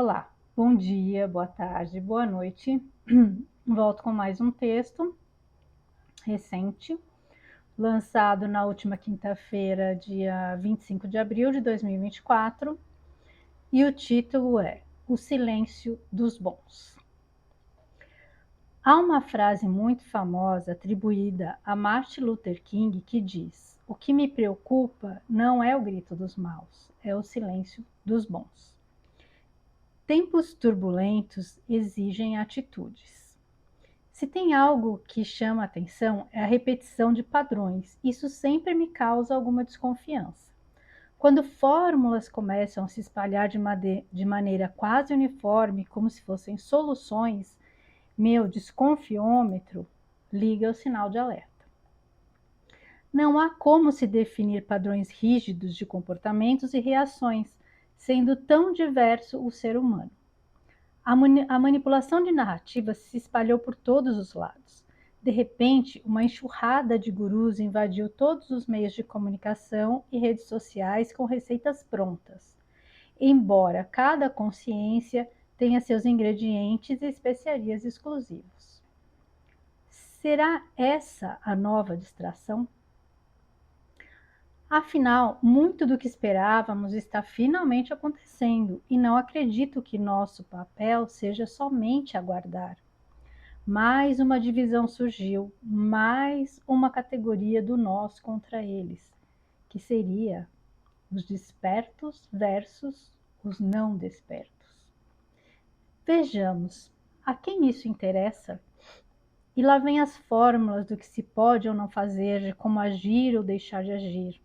Olá, bom dia, boa tarde, boa noite. Volto com mais um texto recente, lançado na última quinta-feira, dia 25 de abril de 2024, e o título é O Silêncio dos Bons. Há uma frase muito famosa atribuída a Martin Luther King que diz: "O que me preocupa não é o grito dos maus, é o silêncio dos bons." Tempos turbulentos exigem atitudes. Se tem algo que chama atenção é a repetição de padrões. Isso sempre me causa alguma desconfiança. Quando fórmulas começam a se espalhar de maneira quase uniforme, como se fossem soluções, meu desconfiômetro liga o sinal de alerta. Não há como se definir padrões rígidos de comportamentos e reações, sendo tão diverso o ser humano. A manipulação de narrativas se espalhou por todos os lados. De repente, uma enxurrada de gurus invadiu todos os meios de comunicação e redes sociais com receitas prontas, embora cada consciência tenha seus ingredientes e especiarias exclusivos. Será essa a nova distração? Afinal, muito do que esperávamos está finalmente acontecendo e não acredito que nosso papel seja somente aguardar. Mais uma divisão surgiu, mais uma categoria do nós contra eles, que seria os despertos versus os não despertos. Vejamos, a quem isso interessa? E lá vem as fórmulas do que se pode ou não fazer, de como agir ou deixar de agir.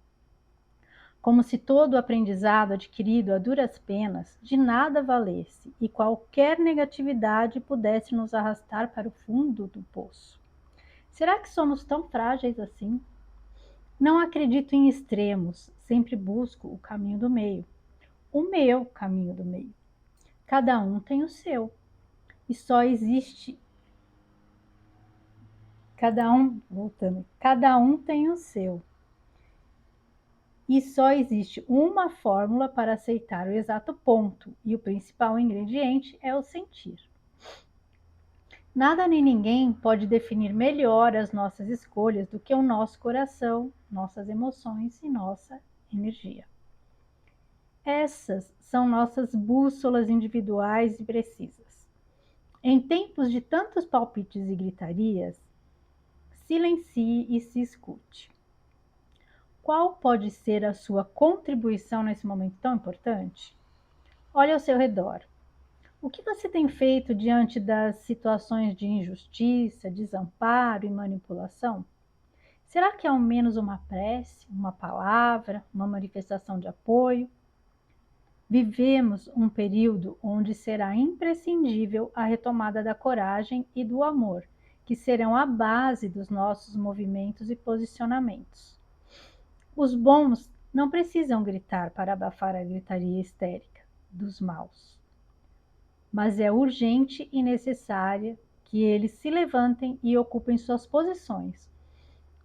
Como se todo o aprendizado adquirido a duras penas de nada valesse e qualquer negatividade pudesse nos arrastar para o fundo do poço. Será que somos tão frágeis assim? Não acredito em extremos, sempre busco o caminho do meio. O meu caminho do meio. Cada um tem o seu. E só existe. Cada um tem o seu. E só existe uma fórmula para aceitar o exato ponto, e o principal ingrediente é o sentir. Nada nem ninguém pode definir melhor as nossas escolhas do que o nosso coração, nossas emoções e nossa energia. Essas são nossas bússolas individuais e precisas. Em tempos de tantos palpites e gritarias, silencie e se escute. Qual pode ser a sua contribuição nesse momento tão importante? Olhe ao seu redor. O que você tem feito diante das situações de injustiça, desamparo e manipulação? Será que é ao menos uma prece, uma palavra, uma manifestação de apoio? Vivemos um período onde será imprescindível a retomada da coragem e do amor, que serão a base dos nossos movimentos e posicionamentos. Os bons não precisam gritar para abafar a gritaria histérica dos maus, mas é urgente e necessária que eles se levantem e ocupem suas posições,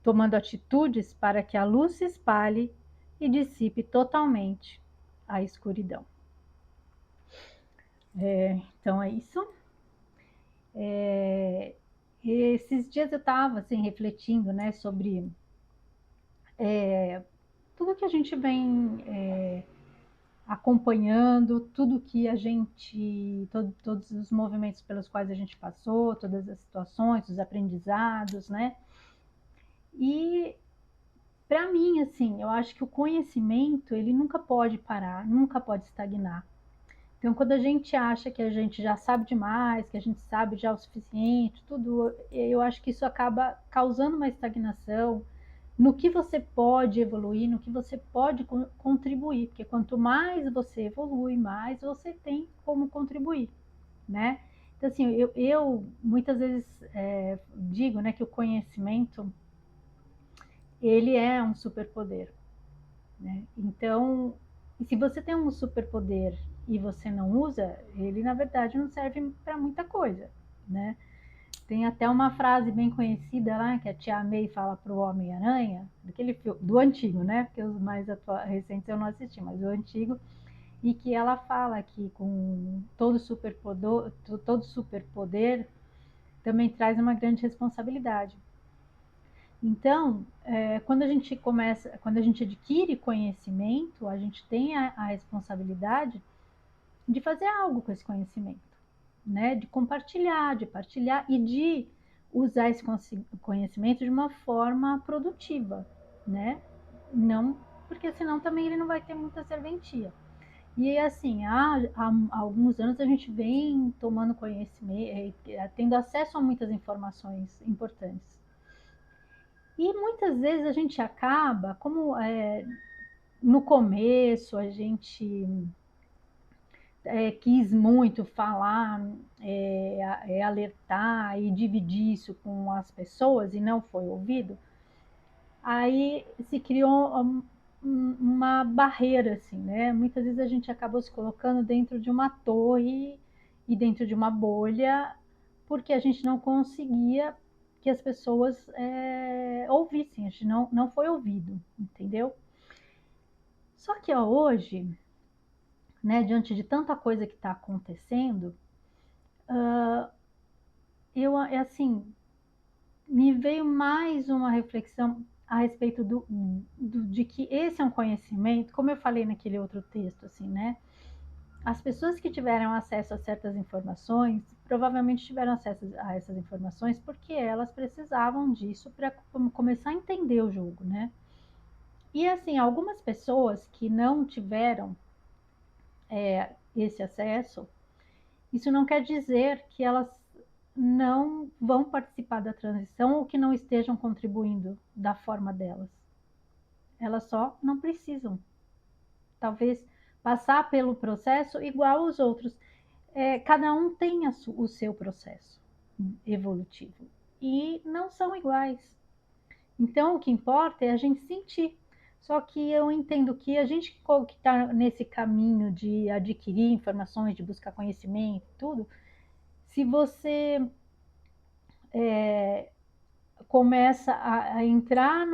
tomando atitudes para que a luz se espalhe e dissipe totalmente a escuridão. Então é isso. Esses dias eu estava assim, refletindo, né, sobre tudo que a gente vem acompanhando, tudo que a gente, todos os movimentos pelos quais a gente passou, todas as situações, os aprendizados, né? E para mim, assim, eu acho que o conhecimento, ele nunca pode parar, nunca pode estagnar. Então, quando a gente acha que a gente já sabe demais, que a gente sabe já o suficiente, tudo, eu acho que isso acaba causando uma estagnação no que você pode evoluir, no que você pode contribuir, porque quanto mais você evolui, mais você tem como contribuir, né? Então, assim, eu muitas vezes digo, né, que o conhecimento, ele é um superpoder, né? Então, se você tem um superpoder e você não usa, ele na verdade não serve para muita coisa, né? Tem até uma frase bem conhecida lá que a Tia May fala para o Homem-Aranha, daquele filme, do antigo, né? Porque os mais recentes eu não assisti, mas o antigo, e que ela fala que com todo superpoder também traz uma grande responsabilidade. Então, quando a gente adquire conhecimento, a gente tem a responsabilidade de fazer algo com esse conhecimento, né? De compartilhar, de partilhar e de usar esse conhecimento de uma forma produtiva, né? Não, porque senão também ele não vai ter muita serventia. E assim, há alguns anos a gente vem tomando conhecimento, tendo acesso a muitas informações importantes. E muitas vezes a gente acaba, como no começo a gente quis muito falar, alertar e dividir isso com as pessoas e não foi ouvido, aí se criou uma barreira, assim, né? Muitas vezes a gente acabou se colocando dentro de uma torre e dentro de uma bolha, porque a gente não conseguia que as pessoas ouvissem, a gente não foi ouvido, entendeu? Só que hoje, né, diante de tanta coisa que está acontecendo, assim, me veio mais uma reflexão a respeito de que esse é um conhecimento, como eu falei naquele outro texto, assim, né? As pessoas que tiveram acesso a certas informações, provavelmente tiveram acesso a essas informações porque elas precisavam disso para começar a entender o jogo, né? E assim, algumas pessoas que não tiveram esse acesso, isso não quer dizer que elas não vão participar da transição ou que não estejam contribuindo da forma delas. Elas só não precisam, talvez, passar pelo processo igual os outros. Cada um tem o seu processo evolutivo e não são iguais. Então, o que importa é a gente sentir. Só que eu entendo que a gente que está nesse caminho de adquirir informações, de buscar conhecimento, tudo, se você começa a entrar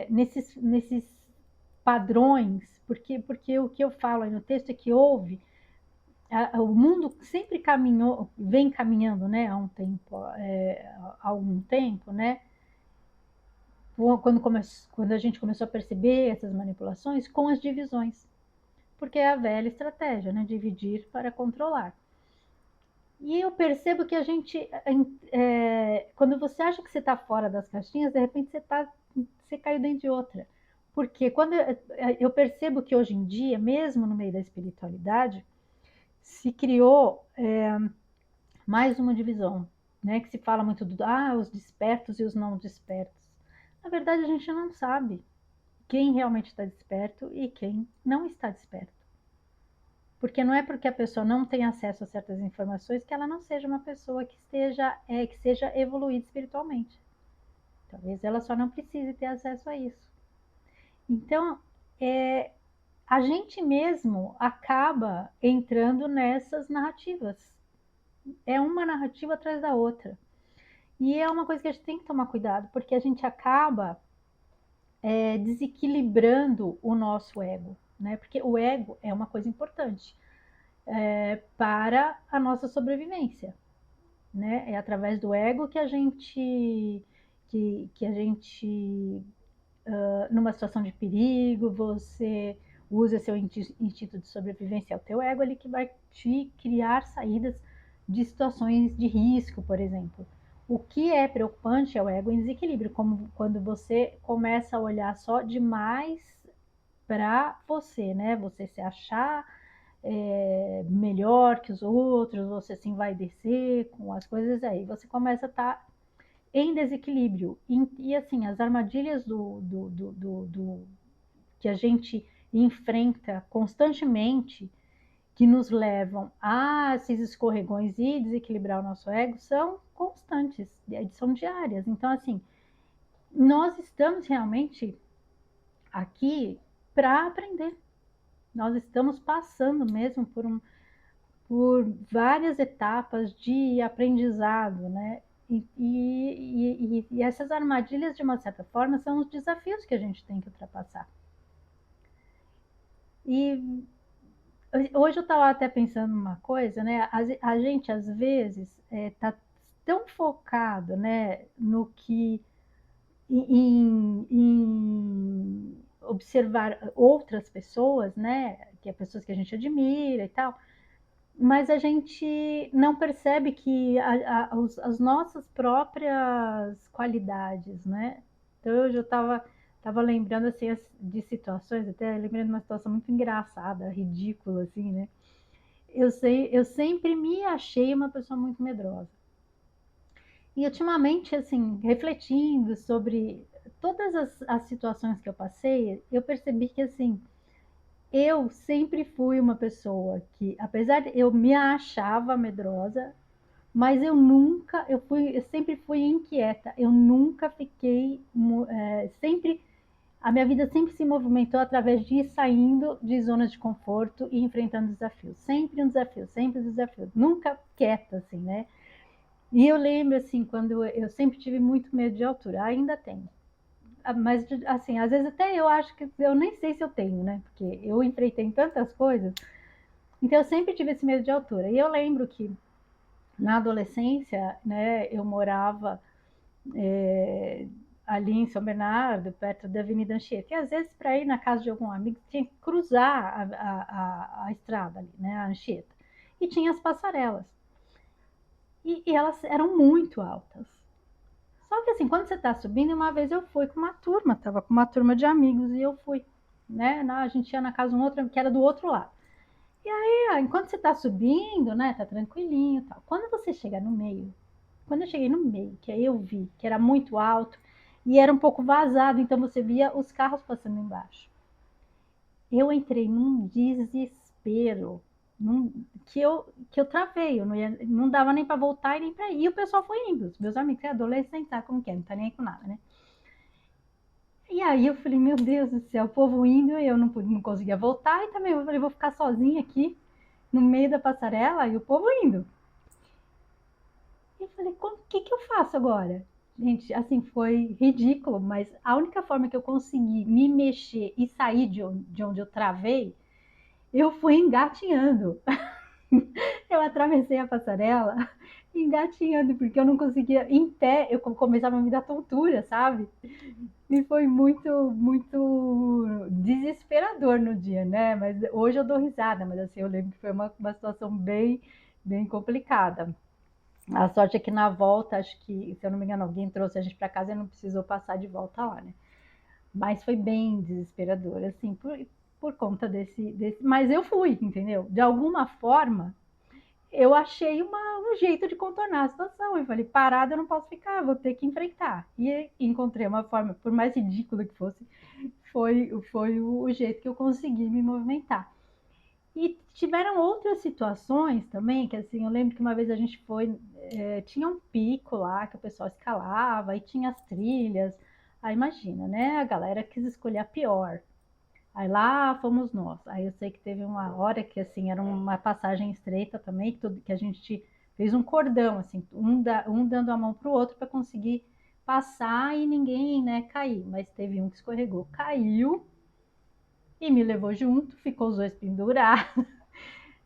nesses padrões, porque o que eu falo aí no texto é que o mundo sempre caminhou, vem caminhando, né, há algum tempo, né, quando a gente começou a perceber essas manipulações com as divisões, porque é a velha estratégia, né, dividir para controlar. E eu percebo que a gente, quando você acha que você está fora das caixinhas, de repente você caiu dentro de outra. Porque quando eu percebo que hoje em dia, mesmo no meio da espiritualidade, se criou mais uma divisão, né? Que se fala muito os despertos e os não despertos. Na verdade, a gente não sabe quem realmente está desperto e quem não está desperto. Porque não é porque a pessoa não tem acesso a certas informações que ela não seja uma pessoa que seja evoluída espiritualmente. Talvez ela só não precise ter acesso a isso. Então, a gente mesmo acaba entrando nessas narrativas. É uma narrativa atrás da outra. E é uma coisa que a gente tem que tomar cuidado, porque a gente acaba desequilibrando o nosso ego, né? Porque o ego é uma coisa importante para a nossa sobrevivência, né? É através do ego que a gente numa situação de perigo, você usa seu instinto de sobrevivência, é o teu ego ali que vai te criar saídas de situações de risco, por exemplo. O que é preocupante é o ego em desequilíbrio, como quando você começa a olhar só demais para você, né? Você se achar melhor que os outros, você se envaidecer com as coisas aí. Você começa a estar em desequilíbrio. E assim, as armadilhas que a gente enfrenta constantemente, que nos levam a esses escorregões e desequilibrar o nosso ego, são constantes, são diárias. Então, assim, nós estamos realmente aqui para aprender. Nós estamos passando mesmo por várias etapas de aprendizado, né? E essas armadilhas, de uma certa forma, são os desafios que a gente tem que ultrapassar. E hoje eu estava até pensando numa coisa, né? A gente às vezes está tão focado, né, no que em observar outras pessoas, né, que é pessoas que a gente admira e tal, mas a gente não percebe que as nossas próprias qualidades, né? Então eu já estava lembrando assim de situações, até lembrando de uma situação muito engraçada, ridícula assim, né? Eu sempre me achei uma pessoa muito medrosa. E ultimamente, assim, refletindo sobre todas as situações que eu passei, eu percebi que assim, eu sempre fui uma pessoa que, apesar de eu me achava medrosa, mas eu sempre fui inquieta. Eu nunca fiquei, sempre a minha vida sempre se movimentou através de ir saindo de zonas de conforto e enfrentando desafios. Sempre um desafio, sempre um desafio. Nunca quieta, assim, né? E eu lembro, assim, quando eu sempre tive muito medo de altura, ainda tenho. Mas, assim, às vezes até eu acho que eu nem sei se eu tenho, né? Porque eu enfrentei tantas coisas. Então eu sempre tive esse medo de altura. E eu lembro que na adolescência, né, eu morava é, ali em São Bernardo, perto da Avenida Anchieta. E às vezes, para ir na casa de algum amigo, tinha que cruzar a estrada ali, né, a Anchieta. E tinha as passarelas. E elas eram muito altas. Só que assim, quando você está subindo, uma vez eu fui com uma turma, estava com uma turma de amigos e eu fui, né? A gente ia na casa de um outro que era do outro lado. E aí, enquanto você está subindo, né, tá tranquilinho, tal. Quando você chega no meio, quando eu cheguei no meio, que aí eu vi que era muito alto e era um pouco vazado, então você via os carros passando embaixo. Eu entrei num desespero, que eu travei, não dava nem para voltar e nem para ir. E o pessoal foi indo, os meus amigos, adolescentes, sabe como que é, não tá nem aí com nada, né? E aí eu falei, meu Deus do céu, o povo indo e eu não conseguia voltar. E também eu falei, vou ficar sozinha aqui no meio da passarela e o povo indo. E eu falei, o que eu faço agora? Gente, assim, foi ridículo, mas a única forma que eu consegui me mexer e sair de onde eu travei, eu fui engatinhando. Eu atravessei a passarela engatinhando, porque eu não conseguia, em pé, eu começava a me dar tontura, sabe? E foi muito, muito desesperador no dia, né? Mas hoje eu dou risada, mas assim, eu lembro que foi uma situação bem, bem complicada. A sorte é que na volta, acho que, se eu não me engano, alguém trouxe a gente para casa e não precisou passar de volta lá, né? Mas foi bem desesperador, assim, por conta desse. Mas eu fui, entendeu? De alguma forma, eu achei um jeito de contornar a situação. Eu falei, parada eu não posso ficar, vou ter que enfrentar. E encontrei uma forma, por mais ridícula que fosse, foi o jeito que eu consegui me movimentar. E tiveram outras situações também, que assim, eu lembro que uma vez a gente foi, tinha um pico lá que o pessoal escalava, e tinha as trilhas. Aí imagina, né? A galera quis escolher a pior. Aí lá fomos nós. Aí eu sei que teve uma hora que assim era uma passagem estreita também, que a gente fez um cordão, assim, um dando a mão pro outro para conseguir passar e ninguém, né, cair. Mas teve um que escorregou, caiu e me levou junto, ficou os dois pendurados.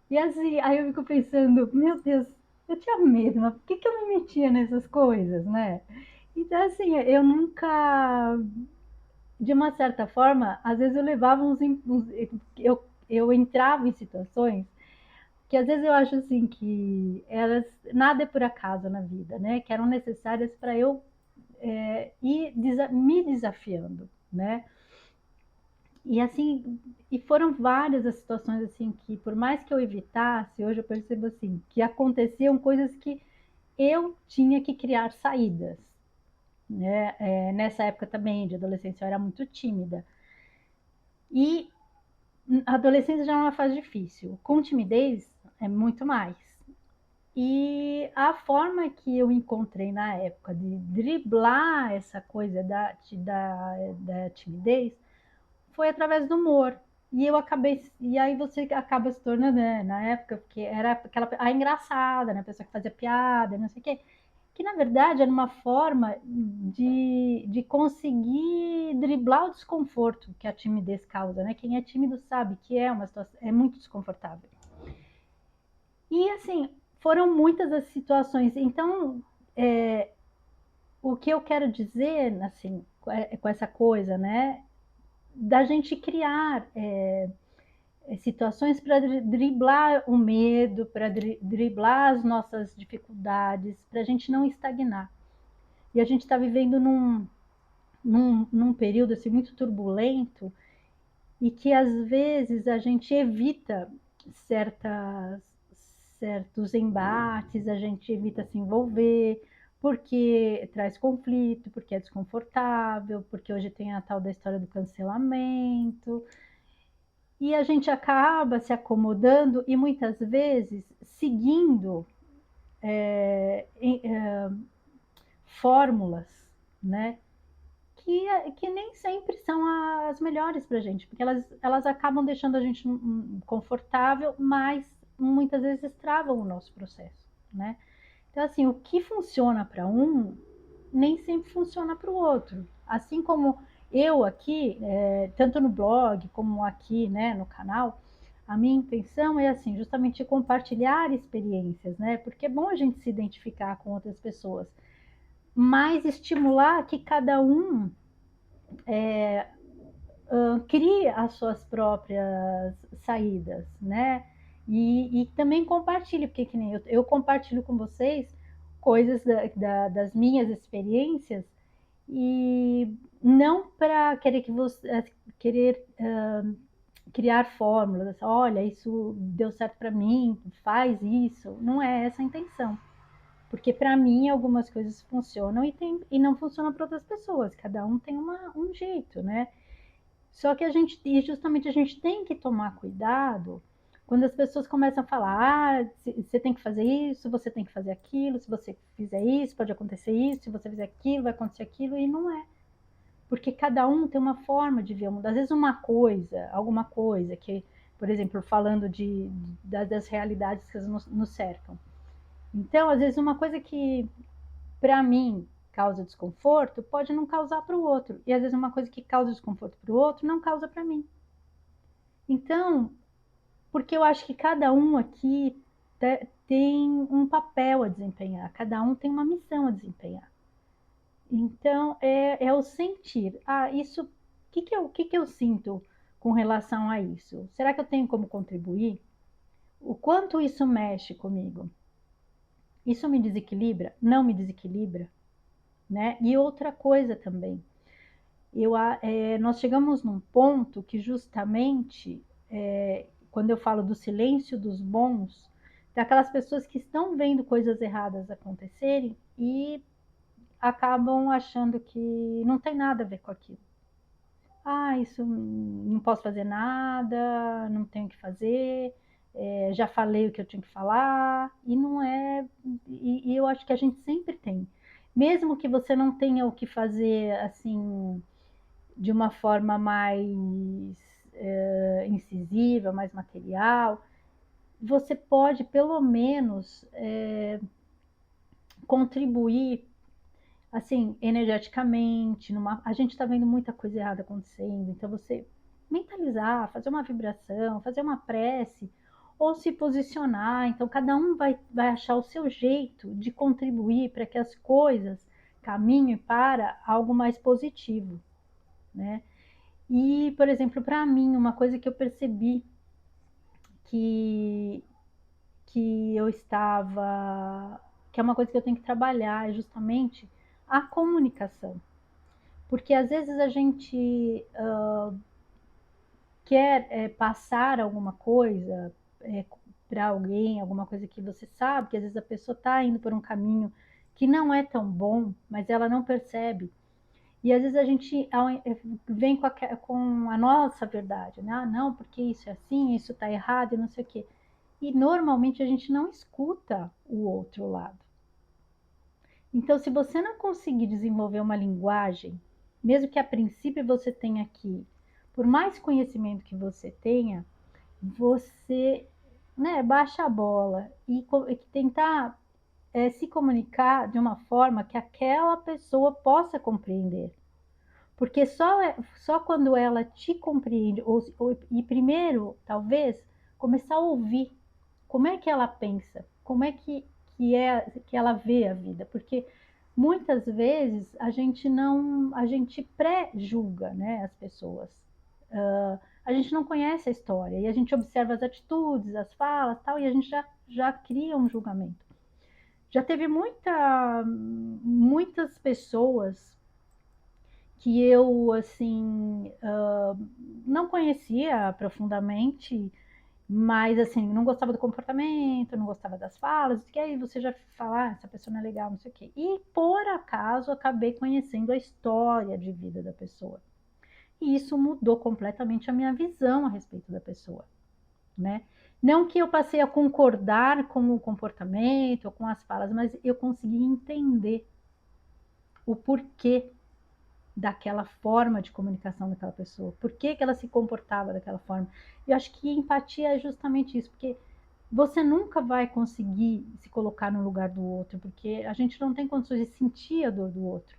E assim, aí eu fico pensando, meu Deus, eu tinha medo, mas por que eu me metia nessas coisas, né? Então, assim, eu nunca, de uma certa forma, às vezes eu levava eu entrava em situações que às vezes eu acho assim que elas nada é por acaso na vida, né? Que eram necessárias para eu ir me desafiando, né? E assim, e foram várias as situações assim que por mais que eu evitasse, hoje eu percebo assim que aconteciam coisas que eu tinha que criar saídas, né? Nessa época também de adolescência eu era muito tímida e a adolescência já é uma fase difícil. Com timidez é muito mais. E a forma que eu encontrei na época de driblar essa coisa da timidez foi através do humor. E eu acabei, e aí você acaba se tornando, né, na época, porque era aquela a engraçada, né, a pessoa que fazia piada, não sei o quê. que na verdade era uma forma de conseguir driblar o desconforto que a timidez causa, né? Quem é tímido sabe que é uma situação, é muito desconfortável. E assim, foram muitas as situações. Então, o que eu quero dizer, assim, com essa coisa, né, da gente criar situações para driblar o medo, para driblar as nossas dificuldades, para a gente não estagnar. E a gente está vivendo num período assim, muito turbulento e que às vezes a gente evita certos embates, a gente evita se envolver, porque traz conflito, porque é desconfortável, porque hoje tem a tal da história do cancelamento, e a gente acaba se acomodando e muitas vezes seguindo é, é, fórmulas, né? Que nem sempre são as melhores para a gente, porque elas acabam deixando a gente confortável, mas muitas vezes travam o nosso processo, né? Então, assim, o que funciona para um, nem sempre funciona para o outro. Assim como eu aqui, tanto no blog como aqui, né, no canal, a minha intenção é, assim, justamente compartilhar experiências, né? Porque é bom a gente se identificar com outras pessoas, mas estimular que cada um crie as suas próprias saídas, né? E também compartilhe, porque que nem eu compartilho com vocês coisas das minhas experiências e não para querer que você querer criar fórmulas, olha, isso deu certo para mim, faz isso, não é essa a intenção. Porque para mim algumas coisas funcionam e não funcionam para outras pessoas, cada um tem um jeito, né? Só que justamente a gente tem que tomar cuidado quando as pessoas começam a falar, você tem que fazer isso, você tem que fazer aquilo, se você fizer isso, pode acontecer isso, se você fizer aquilo, vai acontecer aquilo, e não é. Porque cada um tem uma forma de ver o mundo. Às vezes uma coisa, alguma coisa que, por exemplo, falando das realidades que nos cercam. Então, às vezes uma coisa que para mim causa desconforto, pode não causar para o outro. E às vezes uma coisa que causa desconforto para o outro não causa para mim. Então, porque eu acho que cada um aqui tem um papel a desempenhar, cada um tem uma missão a desempenhar. Então, é o sentir. Ah, isso, o que eu sinto com relação a isso? Será que eu tenho como contribuir? O quanto isso mexe comigo? Isso me desequilibra? Não me desequilibra? Né? E outra coisa também, nós chegamos num ponto que justamente, quando eu falo do silêncio dos bons, daquelas pessoas que estão vendo coisas erradas acontecerem e acabam achando que não tem nada a ver com aquilo. Ah, isso não posso fazer nada, não tenho o que fazer, já falei o que eu tinha que falar, e não é. E eu acho que a gente sempre tem. Mesmo que você não tenha o que fazer assim de uma forma mais incisiva, mais material, você pode pelo menos contribuir assim energeticamente. A gente está vendo muita coisa errada acontecendo, então você mentalizar, fazer uma vibração, fazer uma prece ou se posicionar. Então cada um vai achar o seu jeito de contribuir para que as coisas caminhem para algo mais positivo, né? E, por exemplo, para mim, uma coisa que eu percebi que, que eu estava, que é uma coisa que eu tenho que trabalhar, é justamente a comunicação. Porque às vezes a gente quer passar alguma coisa para alguém, alguma coisa que você sabe, que às vezes a pessoa está indo por um caminho que não é tão bom, mas ela não percebe. E às vezes a gente vem com a nossa verdade, né? Ah, não, porque isso é assim, isso está errado e não sei o quê. E normalmente a gente não escuta o outro lado. Então, se você não conseguir desenvolver uma linguagem, mesmo que a princípio você tenha aqui, por mais conhecimento que você tenha, você, né, baixa a bola e tentar se comunicar de uma forma que aquela pessoa possa compreender. Porque só quando ela te compreende, e primeiro, talvez, começar a ouvir como é que ela pensa, como é que ela vê a vida, porque muitas vezes a gente pré-julga, né, as pessoas. A gente não conhece a história e a gente observa as atitudes, as falas, tal, e a gente já cria um julgamento. Já teve muitas pessoas que eu assim não conhecia profundamente, mas assim, não gostava do comportamento, não gostava das falas, que aí você já fala, essa pessoa não é legal, não sei o quê. E por acaso acabei conhecendo a história de vida da pessoa. E isso mudou completamente a minha visão a respeito da pessoa, né? Não que eu passei a concordar com o comportamento ou com as falas, mas eu consegui entender o porquê daquela forma de comunicação daquela pessoa, por que ela se comportava daquela forma. Eu acho que empatia é justamente isso, porque você nunca vai conseguir se colocar no lugar do outro, porque a gente não tem condições de sentir a dor do outro.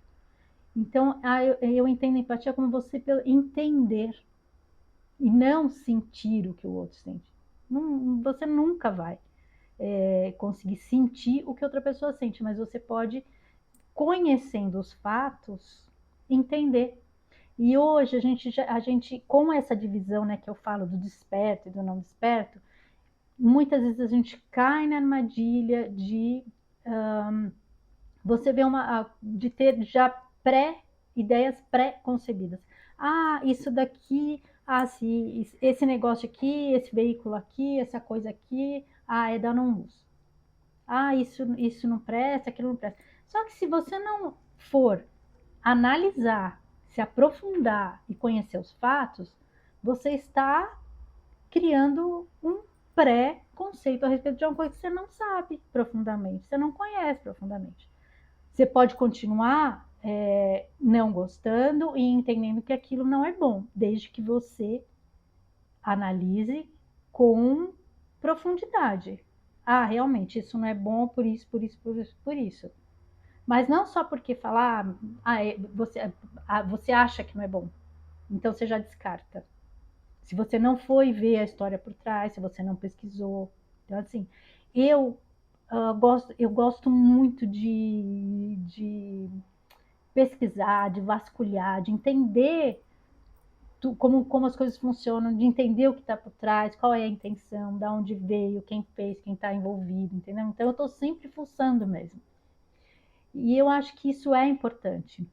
Então, eu entendo empatia como você entender e não sentir o que o outro sente. Você nunca vai conseguir sentir o que outra pessoa sente, mas você pode, conhecendo os fatos, entender. E hoje a gente com essa divisão, né, que eu falo do desperto e do não desperto, muitas vezes a gente cai na armadilha de você ver de ter já ideias pré-concebidas. Ah, isso daqui, se, esse negócio aqui, esse veículo aqui, essa coisa aqui, é da não luz. Isso não presta, aquilo não presta. Só que se você não for analisar, se aprofundar e conhecer os fatos, você está criando um pré-conceito a respeito de uma coisa que você não sabe profundamente, você não conhece profundamente. Você pode continuar não gostando e entendendo que aquilo não é bom, desde que você analise com profundidade. Realmente, isso não é bom por isso, por isso, por isso, por isso. Mas não só porque falar, você acha que não é bom, então você já descarta. Se você não foi ver a história por trás, se você não pesquisou. Então, assim, eu eu gosto muito de pesquisar, de vasculhar, de entender como as coisas funcionam, de entender o que está por trás, qual é a intenção, de onde veio, quem fez, quem está envolvido, entendeu? Então eu estou sempre fuçando mesmo. E eu acho que isso é importante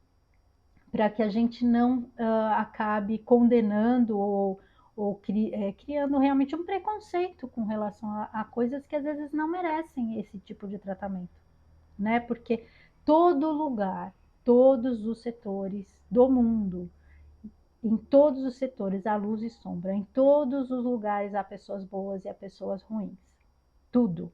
para que a gente não acabe condenando ou criando realmente um preconceito com relação a coisas que às vezes não merecem esse tipo de tratamento, né? Porque todo lugar, todos os setores do mundo, em todos os setores há luz e sombra, em todos os lugares há pessoas boas e há pessoas ruins, tudo,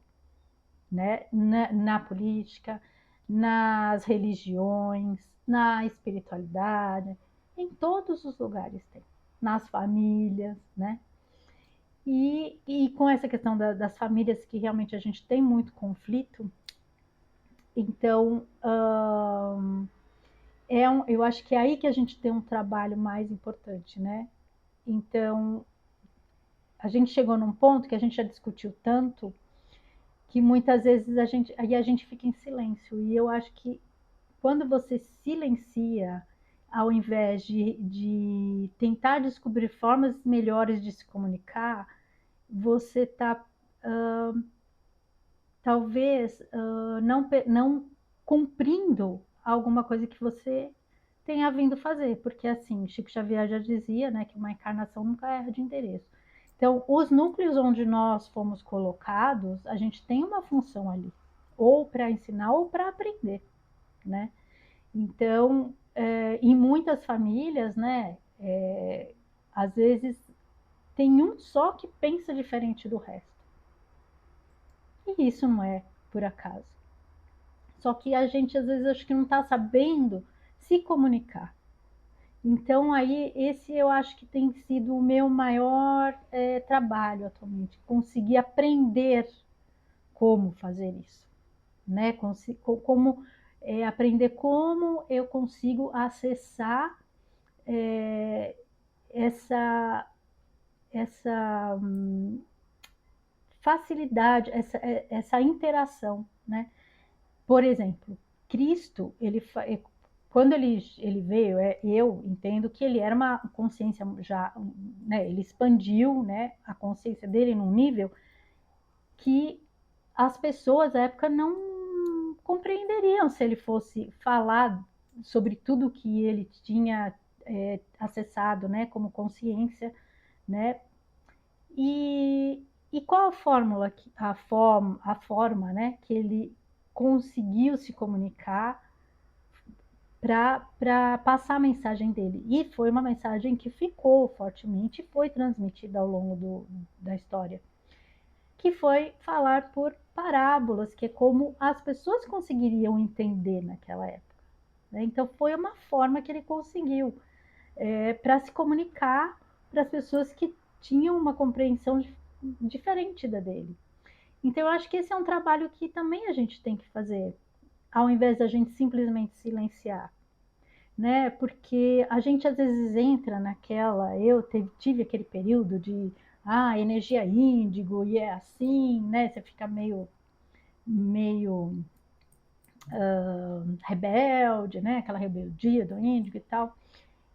né? Na política, nas religiões, na espiritualidade, em todos os lugares tem, nas famílias, né? E com essa questão das famílias que realmente a gente tem muito conflito, então eu acho que é aí que a gente tem um trabalho mais importante, né? Então a gente chegou num ponto que a gente já discutiu tanto que muitas vezes a gente fica em silêncio. E eu acho que quando você silencia, ao invés de tentar descobrir formas melhores de se comunicar, você está talvez não cumprindo alguma coisa que você tenha vindo fazer, porque assim, Chico Xavier já dizia, né, que uma encarnação nunca erra de endereço. Então, os núcleos onde nós fomos colocados, a gente tem uma função ali, ou para ensinar ou para aprender, né? Então, em muitas famílias, né, às vezes tem um só que pensa diferente do resto. E isso não é por acaso. Só que a gente às vezes acho que não está sabendo se comunicar. Então aí esse eu acho que tem sido o meu maior trabalho atualmente, conseguir aprender como fazer isso, né? Como aprender como eu consigo acessar essa facilidade, essa interação, né? Por exemplo, Cristo, quando ele veio, eu entendo que ele era uma consciência já, né? Ele expandiu, né, a consciência dele num nível que as pessoas da época não compreenderiam se ele fosse falar sobre tudo que ele tinha acessado, né, como consciência, né? E qual a fórmula, a forma, né, que ele conseguiu se comunicar para passar a mensagem dele? E foi uma mensagem que ficou fortemente, foi transmitida ao longo da história, que foi falar por parábolas, que é como as pessoas conseguiriam entender naquela época, né? Então foi uma forma que ele conseguiu para se comunicar para as pessoas que tinham uma compreensão diferente da dele. Então eu acho que esse é um trabalho que também a gente tem que fazer, ao invés da gente simplesmente silenciar, né? Porque a gente às vezes entra naquela, tive aquele período de energia índigo e é assim, né? Você fica meio rebelde, né? Aquela rebeldia do índigo e tal.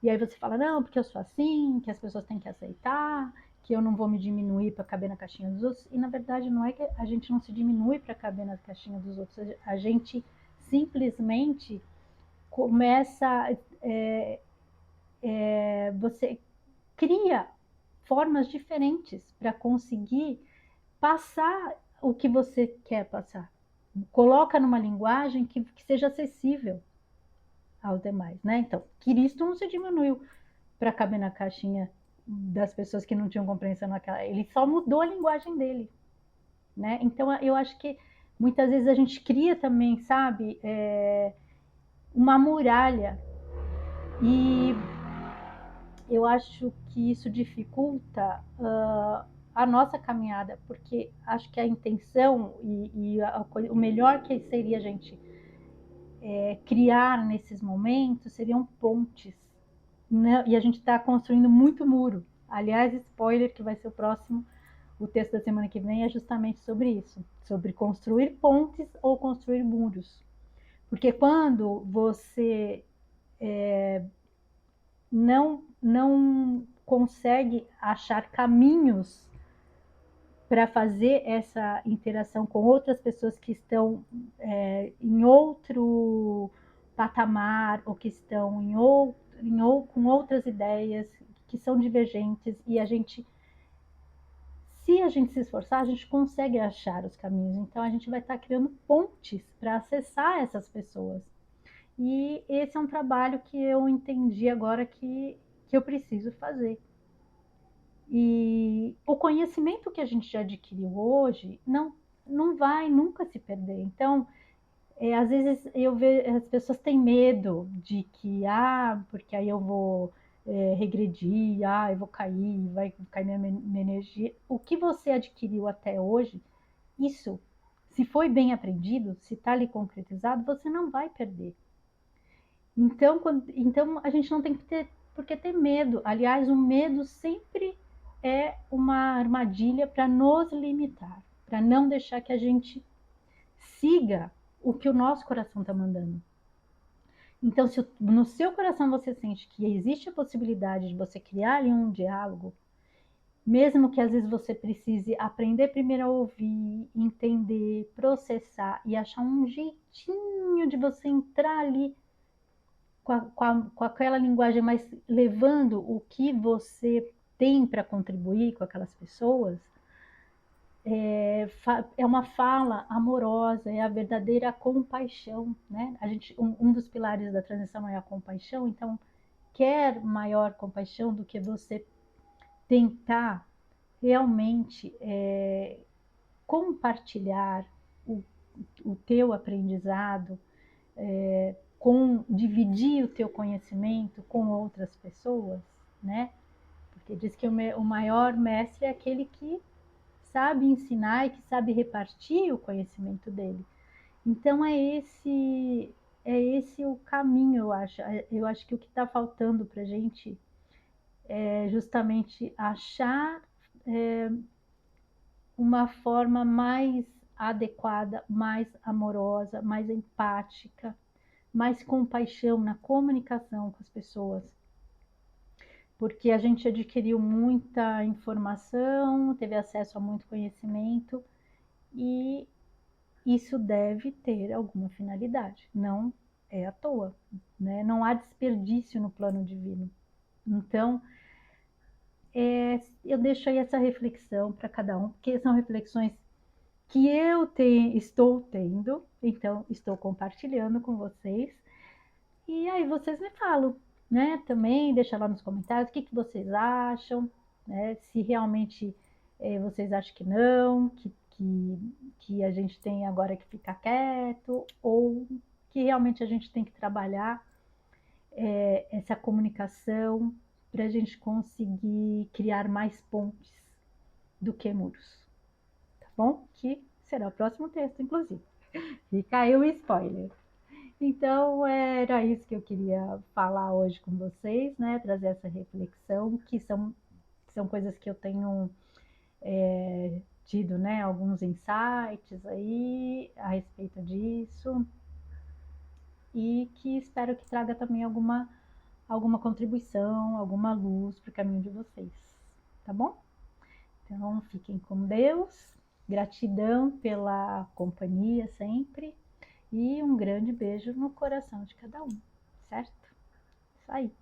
E aí você fala, não, porque eu sou assim, que as pessoas têm que aceitar, que eu não vou me diminuir para caber na caixinha dos outros. E na verdade não é que a gente não se diminui para caber na caixinha dos outros, a gente simplesmente começa, você cria formas diferentes para conseguir passar o que você quer passar. Coloca numa linguagem que seja acessível aos demais, né? Então, Cristo não se diminuiu para caber na caixinha das pessoas que não tinham compreensão naquela. Ele só mudou a linguagem dele, né? Então, eu acho que muitas vezes a gente cria também, sabe, uma muralha, e eu acho que isso dificulta a nossa caminhada, porque acho que a intenção o melhor que seria a gente criar nesses momentos seriam pontes, né? E a gente está construindo muito muro. Aliás, spoiler, que vai ser o texto da semana que vem é justamente sobre isso, sobre construir pontes ou construir muros. Porque quando você não consegue achar caminhos para fazer essa interação com outras pessoas que estão em outro patamar ou que estão com outras ideias que são divergentes, e se a gente se esforçar, a gente consegue achar os caminhos. Então a gente vai estar criando pontes para acessar essas pessoas. E esse é um trabalho que eu entendi agora que eu preciso fazer. E o conhecimento que a gente já adquiriu hoje não vai nunca se perder. Então, às vezes eu vejo as pessoas têm medo de que, porque aí eu vou regredir, eu vou cair, vai cair minha energia. O que você adquiriu até hoje, isso, se foi bem aprendido, se está ali concretizado, você não vai perder. Então a gente não tem que ter por que ter medo. Aliás, o medo sempre é uma armadilha para nos limitar, para não deixar que a gente siga o que o nosso coração está mandando. Então, se no seu coração você sente que existe a possibilidade de você criar ali um diálogo, mesmo que às vezes você precise aprender primeiro a ouvir, entender, processar e achar um jeitinho de você entrar ali com aquela linguagem, mas levando o que você tem para contribuir com aquelas pessoas, é uma fala amorosa, é a verdadeira compaixão, né? Um dos pilares da transição é a compaixão, então quer maior compaixão do que você tentar realmente compartilhar o teu aprendizado, dividir o teu conhecimento com outras pessoas, né? Porque diz que o maior mestre é aquele que sabe ensinar e que sabe repartir o conhecimento dele. Então é esse o caminho, eu acho. Eu acho que o que está faltando para a gente é justamente achar uma forma mais adequada, mais amorosa, mais empática, mais compaixão na comunicação com as pessoas. Porque a gente adquiriu muita informação, teve acesso a muito conhecimento e isso deve ter alguma finalidade, não é à toa, né? Não há desperdício no plano divino. Então, eu deixo aí essa reflexão para cada um, porque são reflexões que estou tendo, então estou compartilhando com vocês. E aí vocês me falam, né? Também deixa lá nos comentários o que vocês acham, né? Se realmente vocês acham que não, que a gente tem agora que ficar quieto, ou que realmente a gente tem que trabalhar essa comunicação para a gente conseguir criar mais pontes do que muros, tá bom? Que será o próximo texto, inclusive. Fica aí o spoiler. Então, era isso que eu queria falar hoje com vocês, né? Trazer essa reflexão, que são coisas que eu tenho tido, né? Alguns insights aí a respeito disso, e que espero que traga também alguma contribuição, alguma luz para o caminho de vocês, tá bom? Então, fiquem com Deus, gratidão pela companhia sempre, e um grande beijo no coração de cada um, certo? Isso aí.